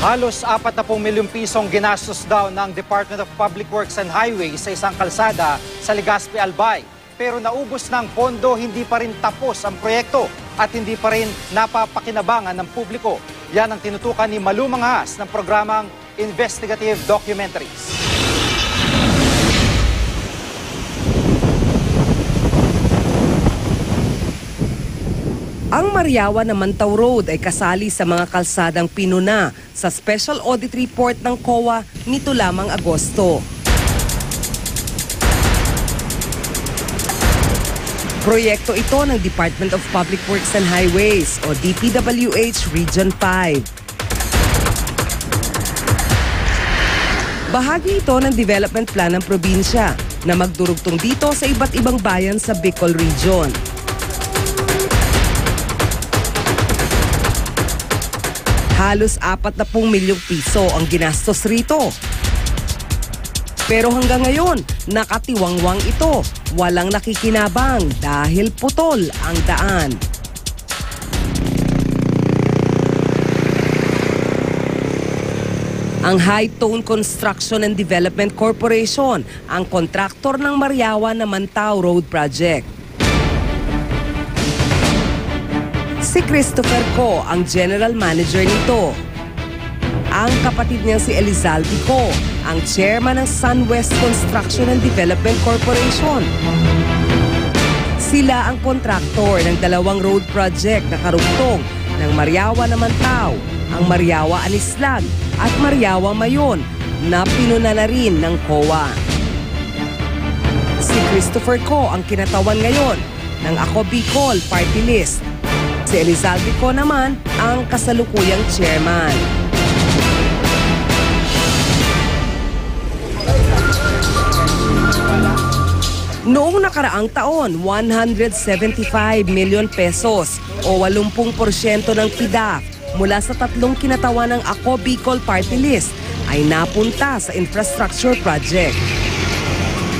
Halos 40 milyong pisong ginastos daw ng Department of Public Works and Highways sa isang kalsada sa Legazpi, Albay. Pero naubos ng pondo, hindi pa rin tapos ang proyekto at hindi pa rin napapakinabangan ng publiko. Yan ang tinutukan ni Malu Manghas ng programang Investigative Documentaries. Ang Mariawa na Mantau Road ay kasali sa mga kalsadang pinuna sa Special Audit Report ng COA nito lamang Agosto. Proyekto ito ng Department of Public Works and Highways o DPWH Region 5. Bahagi ito ng development plan ng probinsya na magdurugtong dito sa iba't ibang bayan sa Bicol Region. Halos 40 milyong piso ang ginastos rito. Pero hanggang ngayon, nakatiwangwang ito. Walang nakikinabang dahil putol ang daan. Ang High Tone Construction and Development Corporation ang kontraktor ng Mariawa na Mantau Road Project. Si Christopher Co ang general manager nito. Ang kapatid niyang si Elizalde Co ang chairman ng SunWest Construction and Development Corporation. Sila ang kontraktor ng dalawang road project na karugtong ng Mariawa na Mantau, ang Mariawa Anislag at Mariawa Mayon na pinuna na rin ng COA. Si Christopher Co ang kinatawan ngayon ng Ako Bicol Party List. Si Elizalde Co naman ang kasalukuyang chairman. Noong nakaraang taon, 175 million pesos o 80% ng PDAF mula sa tatlong kinatawan ng Ako Bicol Party List ay napunta sa infrastructure project.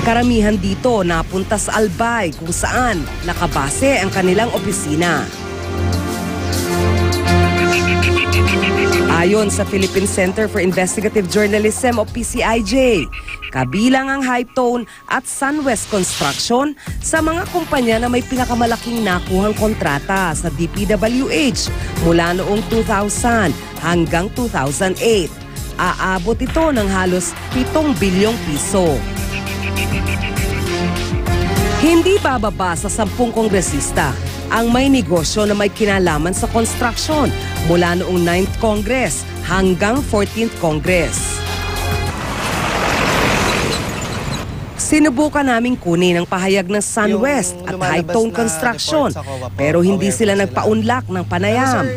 Karamihan dito napunta sa Albay kung saan nakabase ang kanilang opisina. Ayon sa Philippine Center for Investigative Journalism o PCIJ, kabilang ang High Tone at SunWest Construction sa mga kumpanya na may pinakamalaking nakuhang kontrata sa DPWH mula noong 2000 hanggang 2008. Aabot ito ng halos 7 bilyong piso. Hindi bababa sa 10 kongresista ang may negosyo na may kinalaman sa construction mula noong 9th Congress hanggang 14th Congress. Sinubukan naming kunin ang pahayag ng SunWest at High Tone Construction pero hindi sila nagpaunlak ng panayam.